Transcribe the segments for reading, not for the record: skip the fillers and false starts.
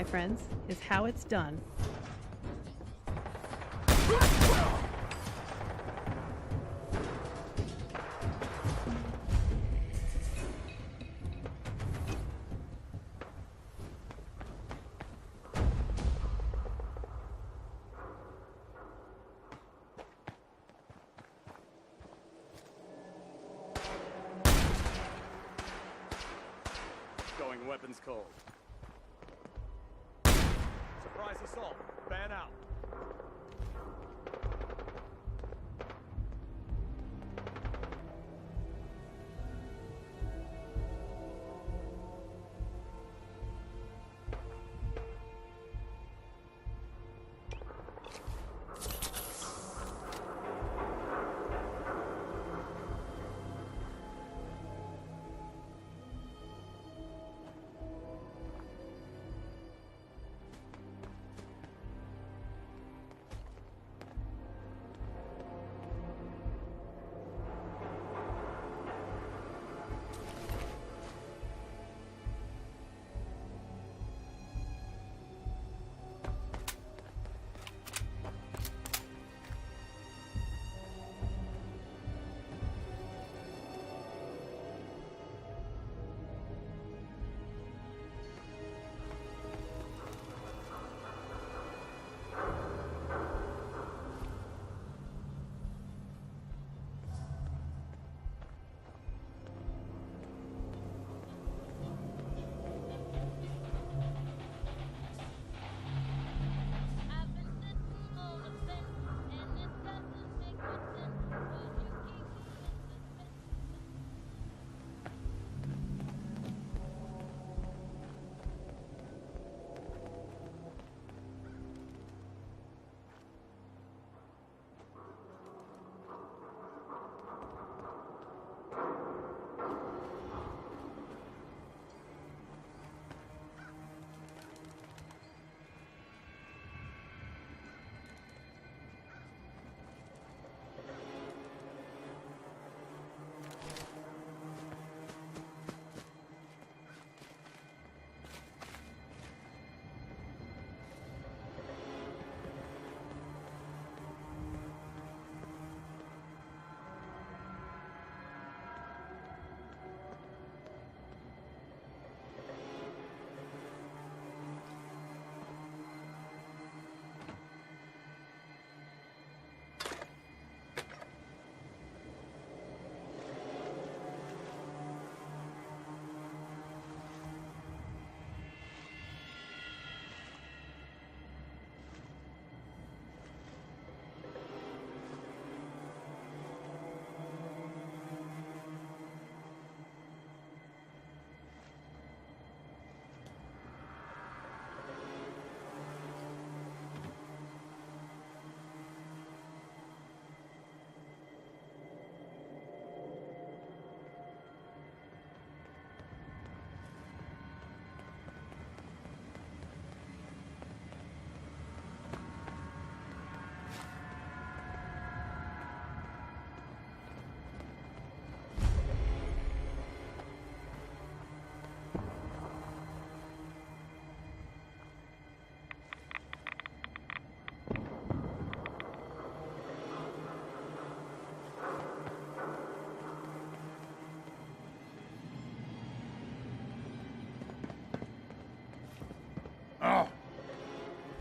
friends, is how it's done. Going weapons cold. Surprise assault. Fan out.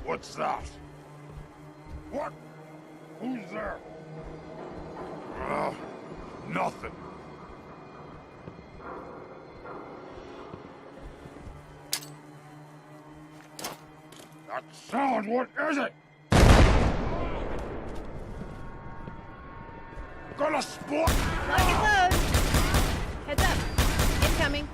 What's that? What? Who's there? Nothing. That sound, what is it? Gonna spot? Lock and load. Heads up. Incoming.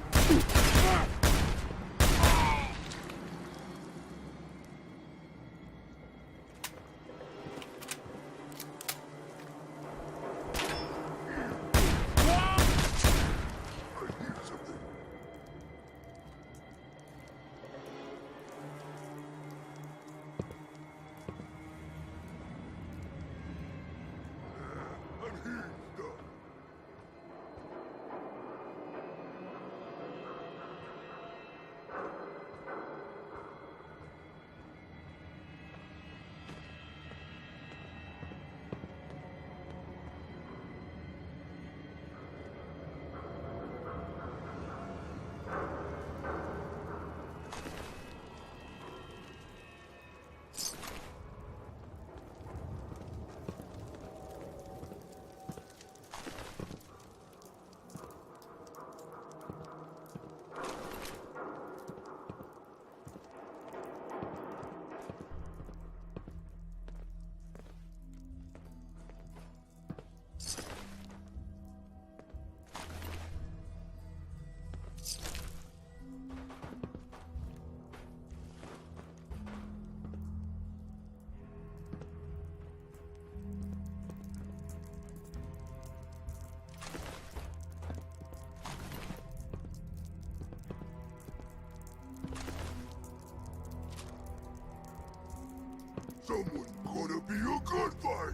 Someone gonna be a good fight.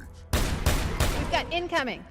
We've got incoming.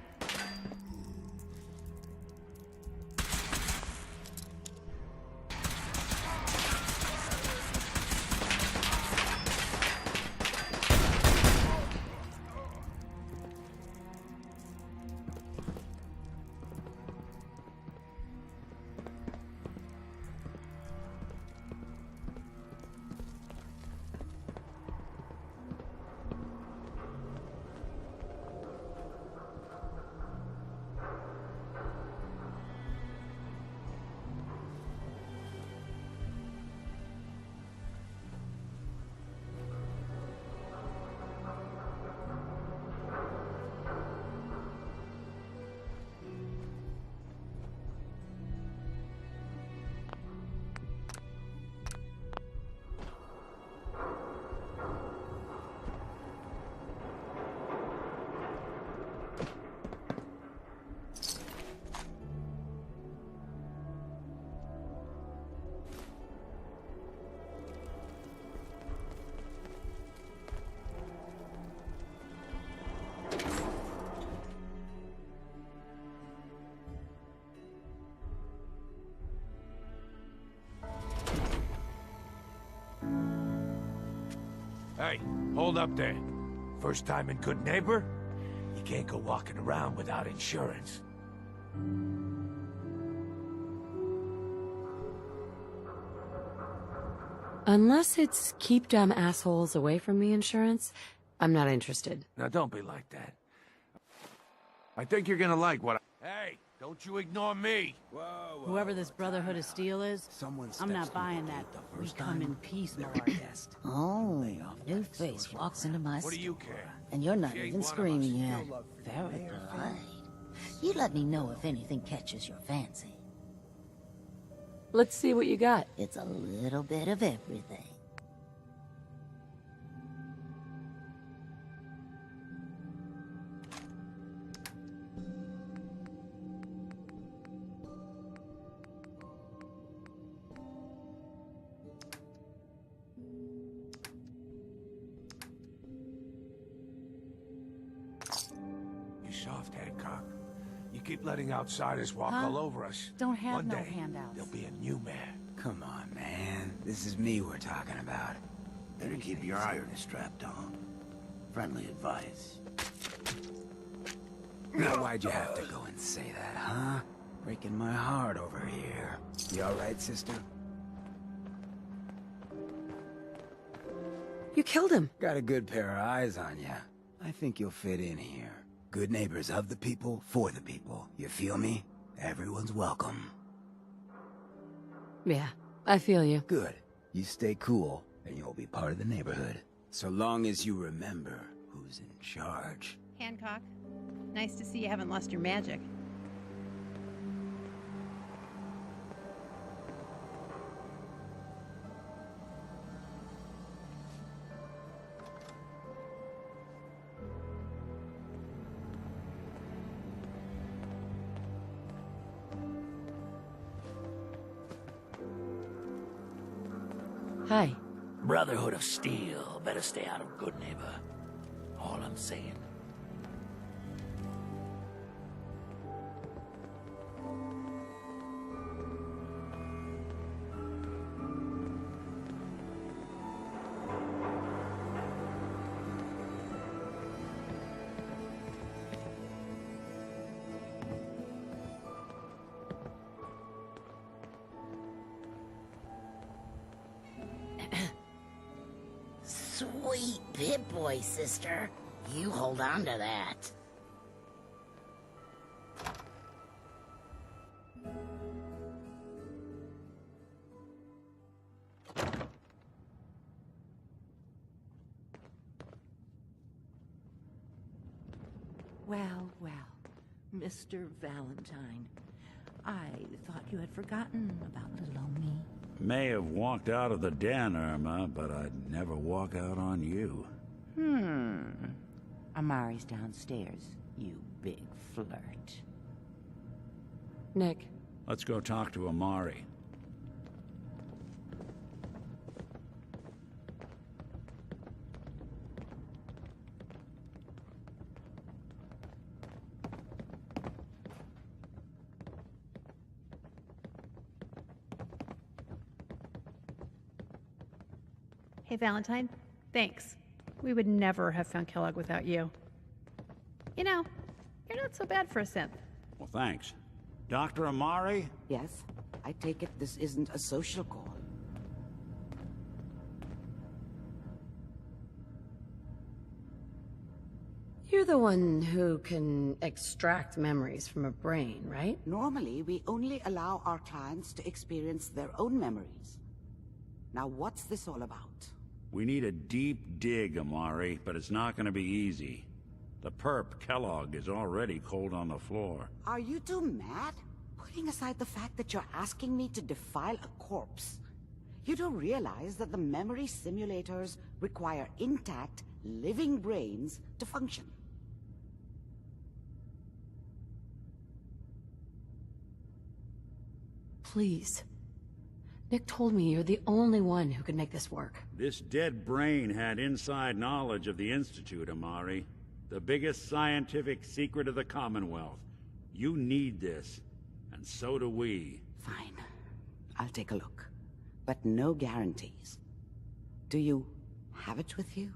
Hey, hold up there. First time in Goodneighbor? You can't go walking around without insurance. Unless it's keep dumb assholes away from me insurance, I'm not interested. Now don't be like that. I think you're gonna like what Hey, don't you ignore me! Whoever this Brotherhood of Steel is, I'm not buying that. We come in peace, my lord. Oh, new face walks into my What do store, you care? and you're not She ain't even one of screaming us. yet. Very polite. You let me know if anything catches your fancy. Let's see what you got. It's a little bit of everything. You soft Hancock. You keep letting outsiders walk Huh? all over us. Don't have One no day, handouts. there'll be a new man. Come on, man. This is me we're talking about. Better keep your iron strapped on. Friendly advice. Now, why'd you have to go and say that, huh? Breaking my heart over here. You alright, sister? You killed him. Got a good pair of eyes on ya. I think you'll fit in here. Good neighbors of the people, for the people. You feel me? Everyone's welcome. Yeah, I feel you. Good. You stay cool, and you'll be part of the neighborhood. So long as you remember who's in charge. Hancock, nice to see you haven't lost your magic. Hi. Brotherhood of Steel. Better stay out of Goodneighbor. All I'm saying. Sweet Pip-Boy, sister. You hold on to that. Well, well, Mr. Valentine. I thought you had forgotten about little old me. May have walked out of the den, Irma, but I'd never walk out on you. Amari's downstairs, you big flirt. Nick. Let's go talk to Amari. Hey, Valentine. Thanks. We would never have found Kellogg without you. You know, you're not so bad for a synth. Well, thanks. Dr. Amari? Yes? I take it this isn't a social call. You're the one who can extract memories from a brain, right? Normally, we only allow our clients to experience their own memories. Now, what's this all about? We need a deep dig, Amari, but it's not gonna be easy. The perp, Kellogg, is already cold on the floor. Are you two mad? Putting aside the fact that you're asking me to defile a corpse, you don't realize that the memory simulators require intact, living brains to function. Please. Nick told me you're the only one who could make this work. This dead brain had inside knowledge of the Institute, Amari. The biggest scientific secret of the Commonwealth. You need this, and so do we. Fine. I'll take a look. But no guarantees. Do you have it with you?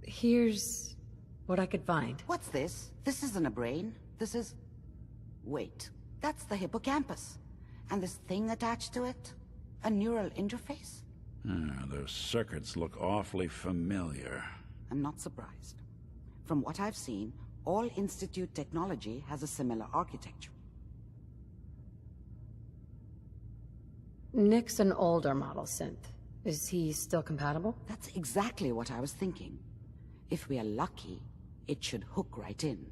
Here's what I could find. What's this? This isn't a brain. This is... Wait. That's the hippocampus. And this thing attached to it? A neural interface? Those circuits look awfully familiar. I'm not surprised. From what I've seen, all Institute technology has a similar architecture. Nick's an older model synth. Is he still compatible? That's exactly what I was thinking. If we are lucky, it should hook right in.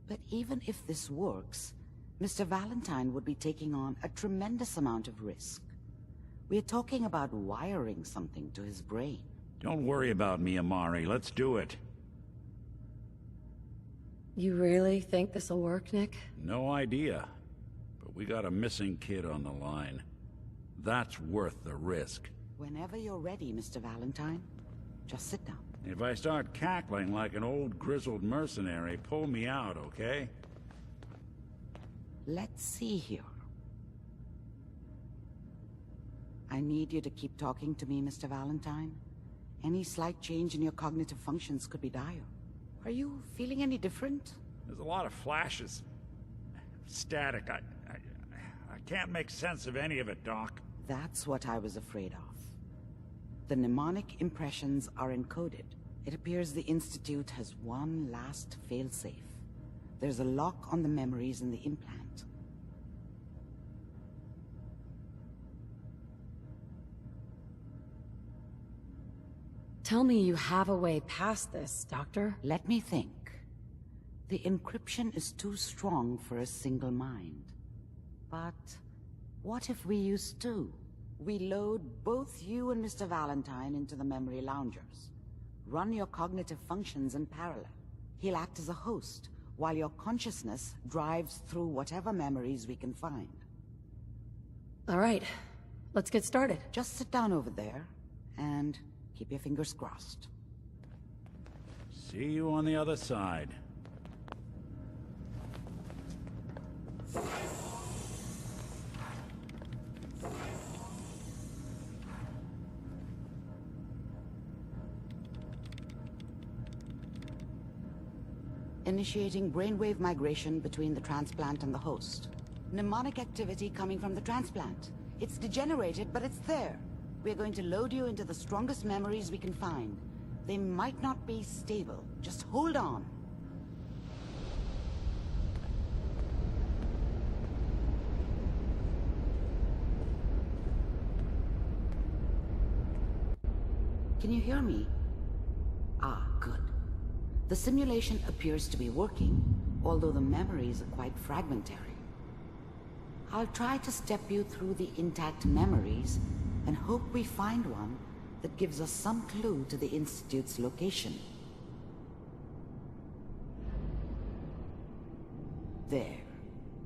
But even if this works, Mr. Valentine would be taking on a tremendous amount of risk. We're talking about wiring something to his brain. Don't worry about me, Amari. Let's do it. You really think this'll work, Nick? No idea. But we got a missing kid on the line. That's worth the risk. Whenever you're ready, Mr. Valentine, just sit down. If I start cackling like an old grizzled mercenary, pull me out, okay? Let's see here. I need you to keep talking to me, Mr. Valentine. Any slight change in your cognitive functions could be dire. Are you feeling any different? There's a lot of flashes. Static. I can't make sense of any of it, Doc. That's what I was afraid of. The mnemonic impressions are encoded. It appears the Institute has one last failsafe. There's a lock on the memories in the implant. Tell me you have a way past this, Doctor. Let me think. The encryption is too strong for a single mind. But what if we use two? We load both you and Mr. Valentine into the memory loungers. Run your cognitive functions in parallel. He'll act as a host, while your consciousness drives through whatever memories we can find. All right, let's get started. Just sit down over there, and keep your fingers crossed. See you on the other side. Initiating brainwave migration between the transplant and the host. Mnemonic activity coming from the transplant. It's degenerated, but it's there. We're going to load you into the strongest memories we can find. They might not be stable. Just hold on. Can you hear me? Ah, good. The simulation appears to be working, although the memories are quite fragmentary. I'll try to step you through the intact memories and hope we find one that gives us some clue to the Institute's location. There.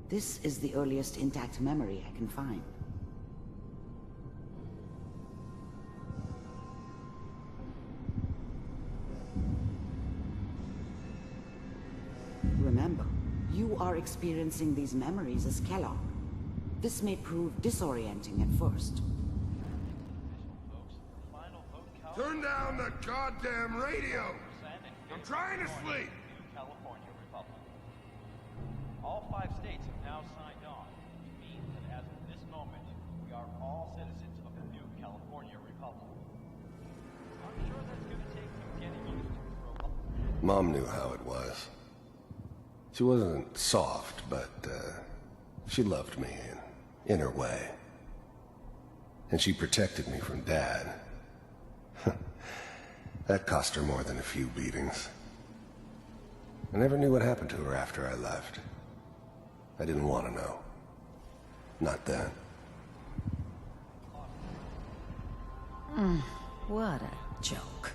This is the earliest intact memory I can find. Remember, you are experiencing these memories as Kellogg. This may prove disorienting at first. Turn down the goddamn radio! I'm trying to sleep! California Republic. All 5 states have now signed on, which means that as of this moment, we are all citizens of the new California Republic. I'm sure that's going to take some getting used to for a while. Mom knew how it was. She wasn't soft, but she loved me in her way. And she protected me from Dad. That cost her more than a few beatings. I never knew what happened to her after I left. I didn't want to know. Not then. What a joke.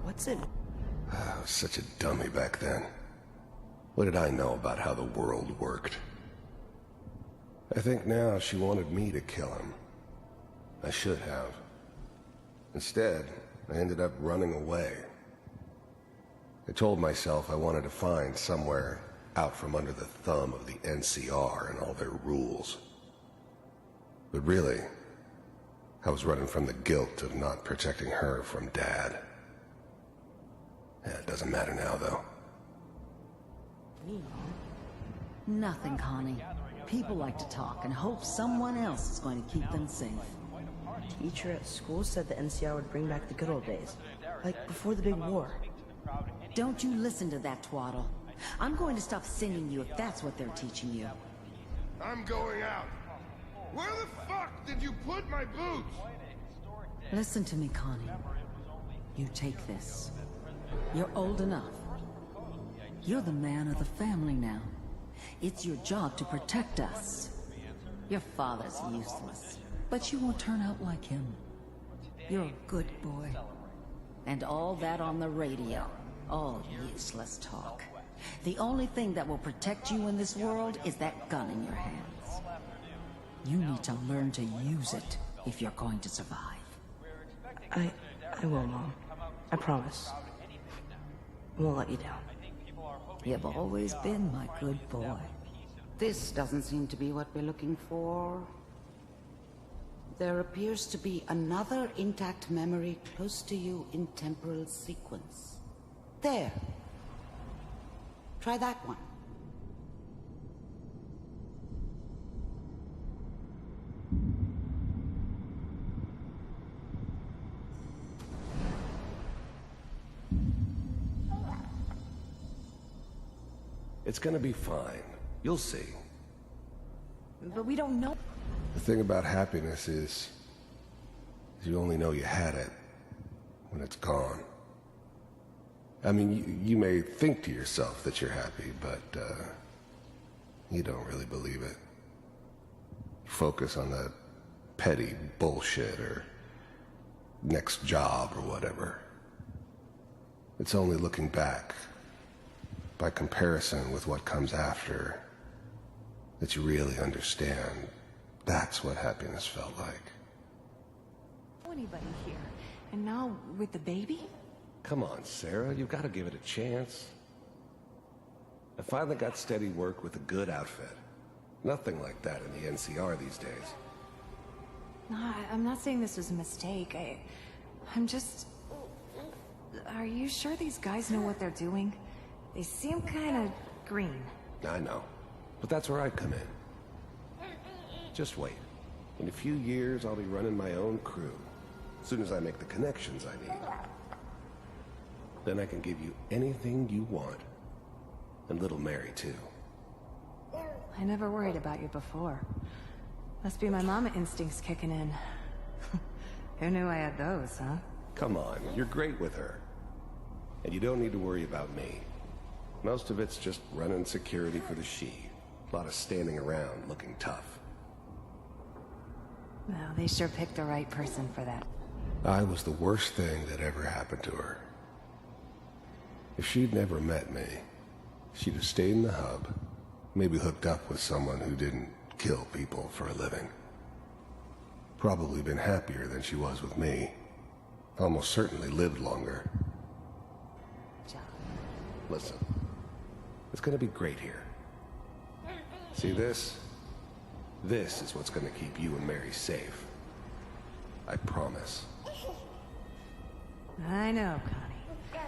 What's it? I was such a dummy back then. What did I know about how the world worked? I think now she wanted me to kill him. I should have. Instead, I ended up running away. I told myself I wanted to find somewhere out from under the thumb of the NCR and all their rules. But really, I was running from the guilt of not protecting her from Dad. Yeah, it doesn't matter now, though. Nothing, Connie. People like to talk and hope someone else is going to keep them safe. Teacher at school said the NCR would bring back the good old days. Like before the big war. Don't you listen to that twaddle. I'm going to stop singing you if that's what they're teaching you. I'm going out. Where the fuck did you put my boots? Listen to me, Connie. You take this. You're old enough. You're the man of the family now. It's your job to protect us. Your father's useless, but you won't turn out like him. You're a good boy. And all that on the radio. All useless talk. The only thing that will protect you in this world is that gun in your hands. You need to learn to use it if you're going to survive. I will, Mom. I promise. I won't let you down. You've always been my good boy. This doesn't seem to be what we're looking for. There appears to be another intact memory close to you in temporal sequence. There. Try that one. It's gonna be fine. You'll see. But we don't know. The thing about happiness is you only know you had it when it's gone. I mean, you may think to yourself that you're happy, but you don't really believe it. You focus on that petty bullshit or next job or whatever. It's only looking back, by comparison with what comes after, that you really understand that's what happiness felt like. Anybody here? And now with the baby? Come on, Sarah, you've got to give it a chance. I finally got steady work with a good outfit. Nothing like that in the NCR these days. No, I'm not saying this was a mistake. I'm just... Are you sure these guys know what they're doing? They seem kind of green. I know, but that's where I come in. Just wait. In a few years, I'll be running my own crew. As soon as I make the connections I need. Then I can give you anything you want. And little Mary, too. I never worried about you before. Must be my mama instincts kicking in. Who knew I had those, huh? Come on, you're great with her. And you don't need to worry about me. Most of it's just running security for the she. A lot of standing around looking tough. Well, they sure picked the right person for that. I was the worst thing that ever happened to her. If she'd never met me, she'd have stayed in the hub, maybe hooked up with someone who didn't kill people for a living. Probably been happier than she was with me. Almost certainly lived longer. Listen, it's gonna be great here. See this? This is what's gonna keep you and Mary safe. I promise. I know, Connie.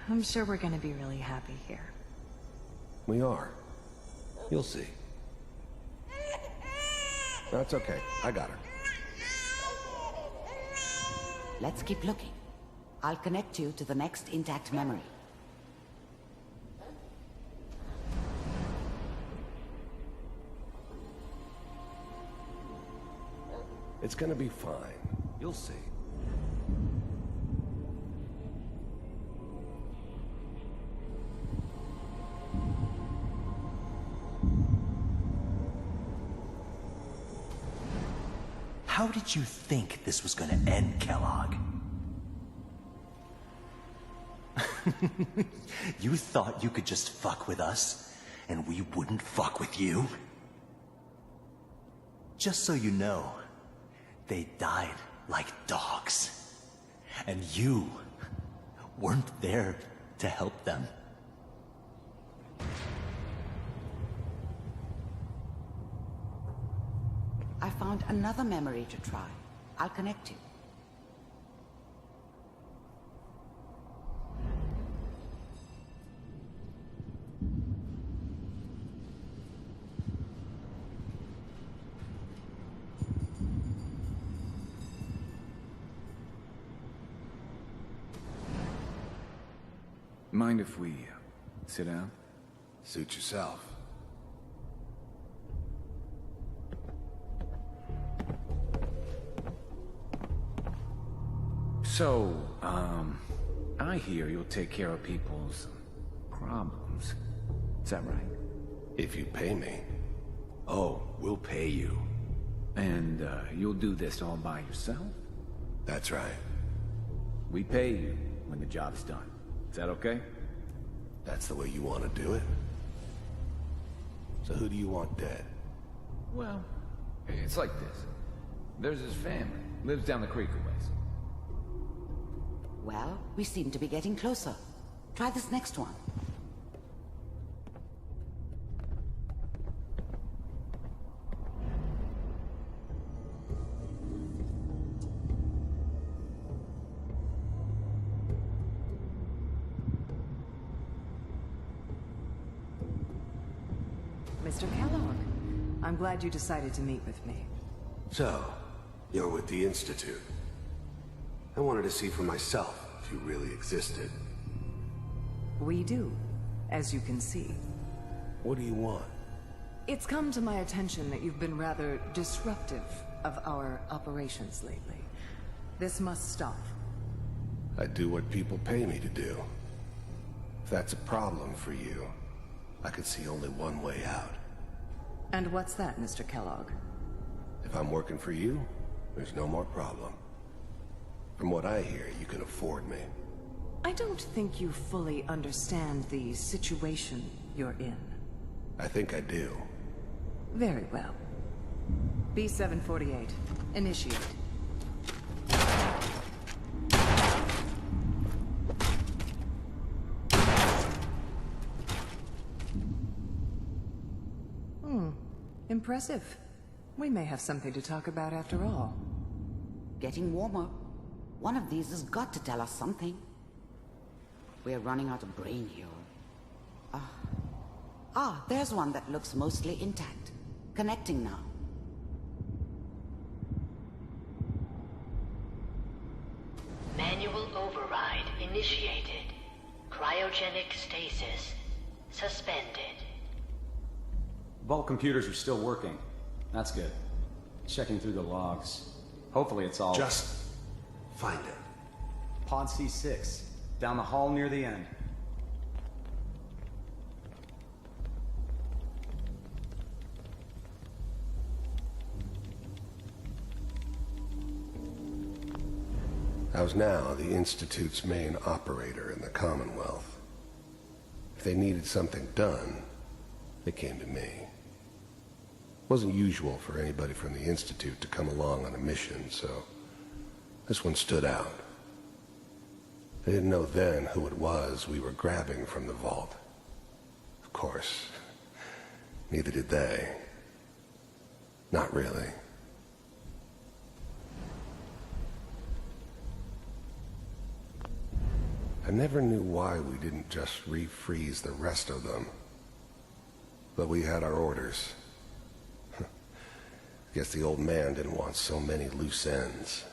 I'm sure we're gonna be really happy here. We are. You'll see. That's okay. I got her. Let's keep looking. I'll connect you to the next intact memory. It's gonna be fine. You'll see. How did you think this was gonna end, Kellogg? You thought you could just fuck with us, and we wouldn't fuck with you? Just so you know, they died like dogs. And you weren't there to help them. I found another memory to try. I'll connect you. Mind if we sit down? Suit yourself. So, I hear you'll take care of people's problems. Is that right? If you pay me. Oh, we'll pay you. And, you'll do this all by yourself? That's right. We pay you when the job's done. Is that okay? That's the way you want to do it? So who do you want dead? Well, it's like this. There's his family. Lives down the creek a ways. Well, we seem to be getting closer. Try this next one. Mr. Kellogg, I'm glad you decided to meet with me. So, you're with the Institute. I wanted to see for myself if you really existed. We do, as you can see. What do you want? It's come to my attention that you've been rather disruptive of our operations lately. This must stop. I do what people pay me to do. If that's a problem for you, I could see only one way out. And what's that, Mr. Kellogg? If I'm working for you, there's no more problem. From what I hear, you can afford me. I don't think you fully understand the situation you're in. I think I do. Very well. B-748, initiate. Impressive. We may have something to talk about after all. Getting warmer. One of these has got to tell us something. We're running out of brain here. There's one that looks mostly intact. Connecting now. Manual override initiated. Cryogenic stasis suspended. Vault computers are still working. That's good. Checking through the logs. Hopefully it's all... Just find it. Pod C6. Down the hall near the end. I was now the Institute's main operator in the Commonwealth. If they needed something done, they came to me. It wasn't usual for anybody from the Institute to come along on a mission, so this one stood out. They didn't know then who it was we were grabbing from the vault. Of course, neither did they. Not really. I never knew why we didn't just refreeze the rest of them. But we had our orders. Guess the old man didn't want so many loose ends.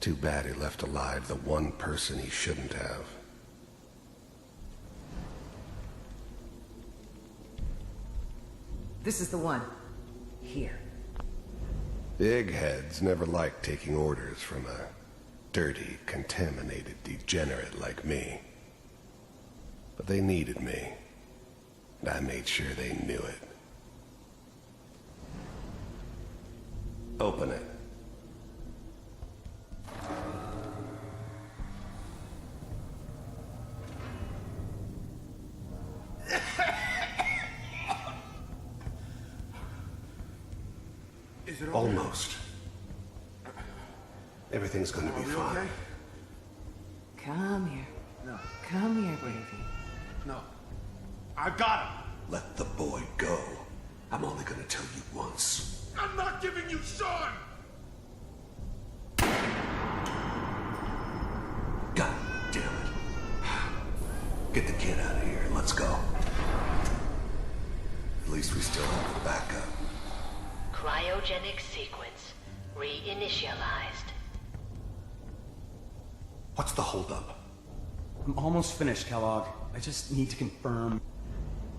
Too bad he left alive the one person he shouldn't have. This is the one. Here. The eggheads never liked taking orders from a dirty, contaminated degenerate like me. But they needed me, and I made sure they knew it. Open it. Is it Almost. Everything's gonna be fine. Okay? Come here. No. Come here, baby. No. I've got him. Let the boy go. I'm only gonna tell you once. I'm not giving you Sean! God damn it. Get the kid out of here. Let's go. At least we still have the backup. Cryogenic sequence reinitialized. What's the holdup? I'm almost finished, Kellogg. I just need to confirm.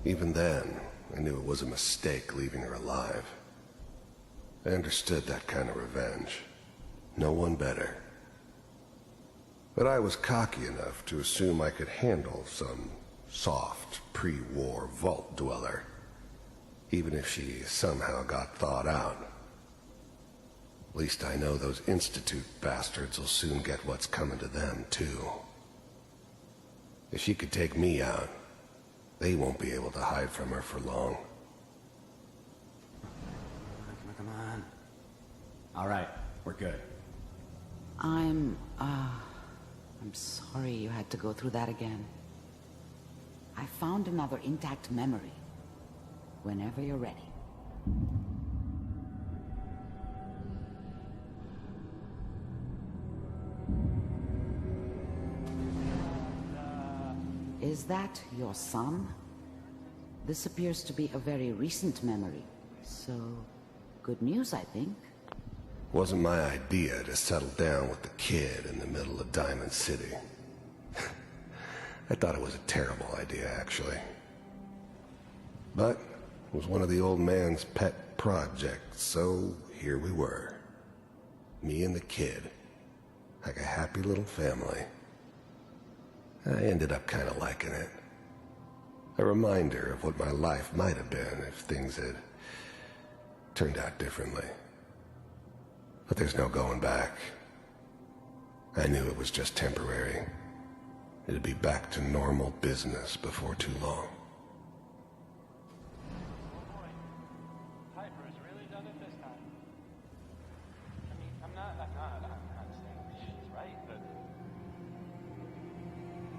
Even then, I knew it was a mistake leaving her alive. I understood that kind of revenge. No one better. But I was cocky enough to assume I could handle some soft, pre-war vault dweller, even if she somehow got thawed out. At least I know those Institute bastards will soon get what's coming to them, too. If she could take me out, they won't be able to hide from her for long. Come on. All right, we're good. I'm sorry you had to go through that again. I found another intact memory. Whenever you're ready. Is that your son? This appears to be a very recent memory. So, good news, I think. Wasn't my idea to settle down with the kid in the middle of Diamond City. I thought it was a terrible idea, actually. But it was one of the old man's pet projects, so here we were. Me and the kid. Like a happy little family. I ended up kind of liking it. A reminder of what my life might have been if things had turned out differently. But there's no going back. I knew it was just temporary. It'd be back to normal business before too long. Piper's really done it this time. I mean, I'm not saying she's right, but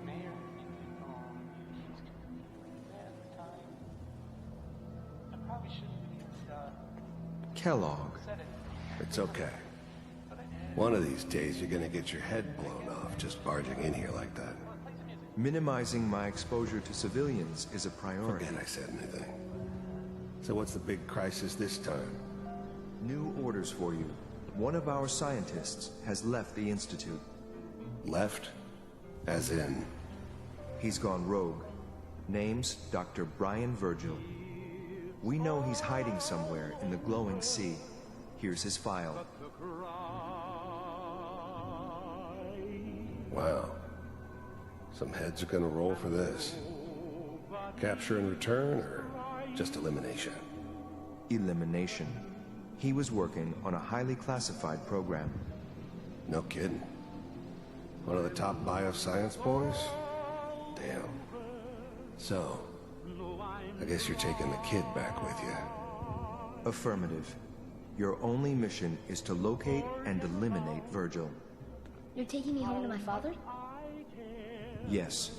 Mayor keeps bad time. I probably shouldn't have Kellogg. said it. It's okay. One of these days you're gonna get your head blown off just barging in here like that. Minimizing my exposure to civilians is a priority. Forget I said anything. So what's the big crisis this time? New orders for you. One of our scientists has left the Institute. Left? As in? He's gone rogue. Name's Dr. Brian Virgil. We know he's hiding somewhere in the glowing sea. Here's his file. Wow. Some heads are gonna roll for this. Capture and return, or just elimination? Elimination. He was working on a highly classified program. No kidding. One of the top bioscience boys? Damn. So, I guess you're taking the kid back with you. Affirmative. Your only mission is to locate and eliminate Virgil. You're taking me home to my father? Yes.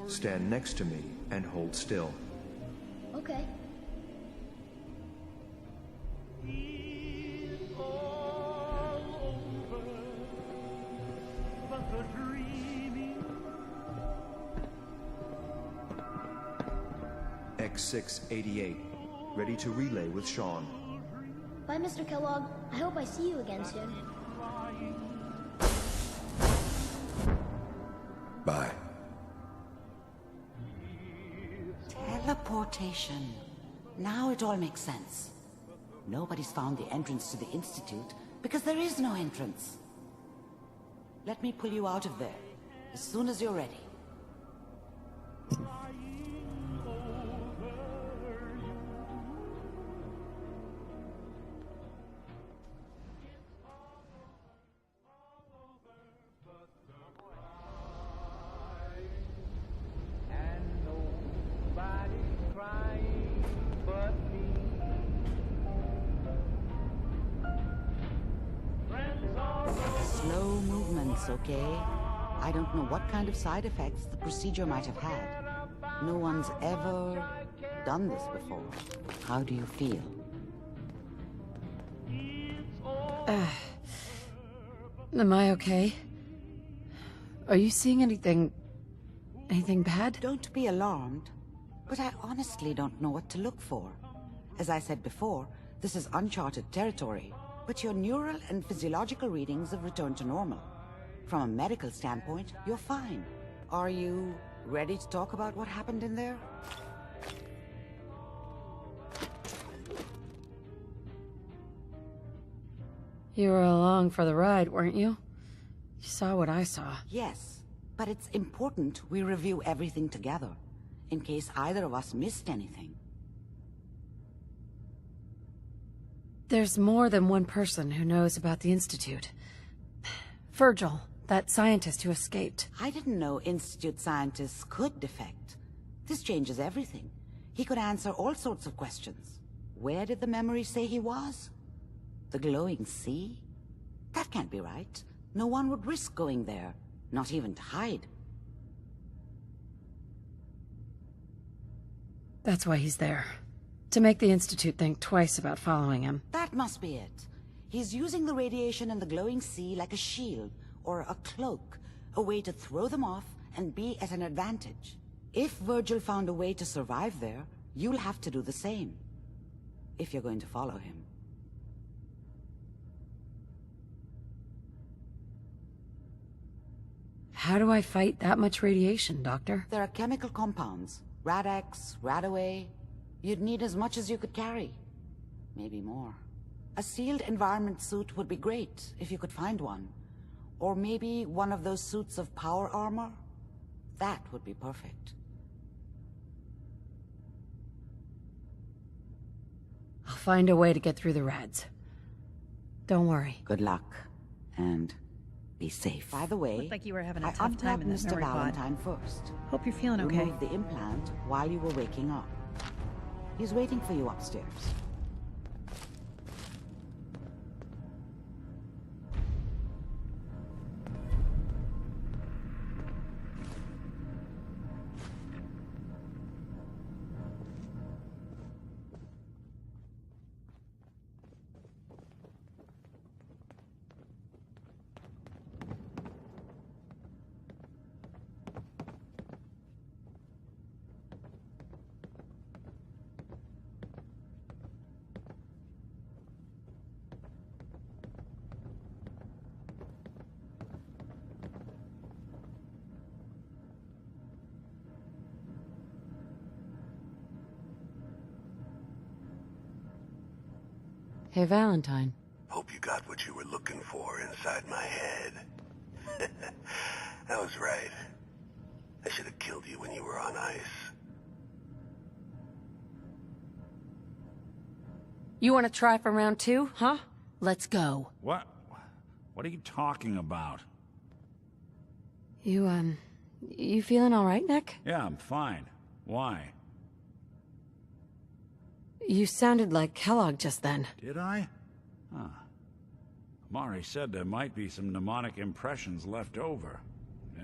Stand next to me and hold still. Okay. X688, ready to relay with Sean. Bye, Mr. Kellogg. I hope I see you again soon. Bye. Teleportation. Now it all makes sense. Nobody's found the entrance to the Institute because there is no entrance. Let me pull you out of there as soon as you're ready. Slow movements, okay? I don't know what kind of side effects the procedure might have had. No one's ever done this before. How do you feel? Am I okay? Are you seeing anything bad? Don't be alarmed, but I honestly don't know what to look for. As I said before, this is uncharted territory, but your neural and physiological readings have returned to normal. From a medical standpoint, you're fine. Are you ready to talk about what happened in there? You were along for the ride, weren't you? You saw what I saw. Yes, but it's important we review everything together, in case either of us missed anything. There's more than one person who knows about the Institute. Virgil, that scientist who escaped. I didn't know Institute scientists could defect. This changes everything. He could answer all sorts of questions. Where did the memory say he was? The glowing sea? That can't be right. No one would risk going there, not even to hide. That's why he's there. To make the Institute think twice about following him. That must be it. He's using the radiation in the glowing sea like a shield, or a cloak, a way to throw them off and be at an advantage. If Virgil found a way to survive there, you'll have to do the same. If you're going to follow him. How do I fight that much radiation, Doctor? There are chemical compounds. Rad-X, Radaway. You'd need as much as you could carry. Maybe more. A sealed environment suit would be great, if you could find one. Or maybe one of those suits of power armor? That would be perfect. I'll find a way to get through the rads. Don't worry. Good luck. And be safe. By the way, Looked like you were having a I tough time in that unplugged Mr. memory pod. Valentine first. Hope you're feeling okay. Removed the implant while you were waking up. He's waiting for you upstairs. Hey, Valentine. Hope you got what you were looking for inside my head. I was right. I should have killed you when you were on ice. You want to try for round 2, huh? Let's go. What? What are you talking about? You feeling all right, Nick? Yeah, I'm fine. Why? You sounded like Kellogg just then. Did I? Huh. Amari said there might be some mnemonic impressions left over.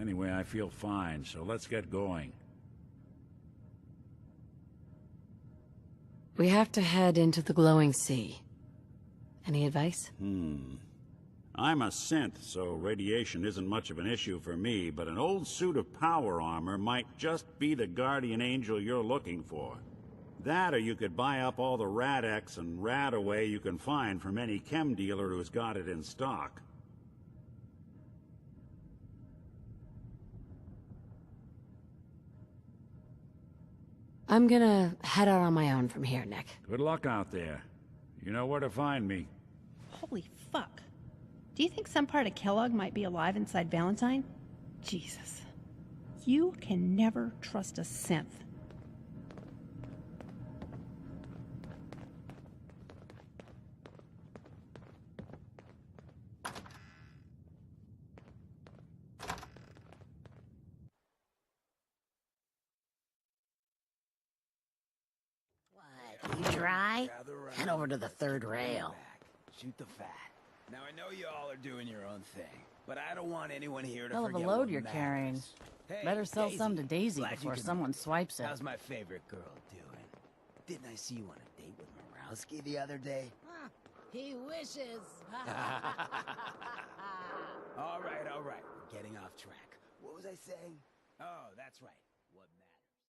Anyway, I feel fine, so let's get going. We have to head into the glowing sea. Any advice? I'm a synth, so radiation isn't much of an issue for me, but an old suit of power armor might just be the guardian angel you're looking for. That or you could buy up all the Rad-X and Rad-Away you can find from any chem dealer who's got it in stock. I'm gonna head out on my own from here, Nick. Good luck out there. You know where to find me. Holy fuck. Do you think some part of Kellogg might be alive inside Valentine? Jesus. You can never trust a synth. You dry? Head over to the third rail. Shoot the fat. Now I know you all are doing your own thing, but I don't want anyone here to Hell of a forget load what you're matters. carrying. Hey, Better sell some to Daisy glad you before could someone make it. swipes it. How's my favorite girl doing? Didn't I see you on a date with Morowski the other day? He wishes. All right, we're getting off track. What was I saying? Oh, that's right.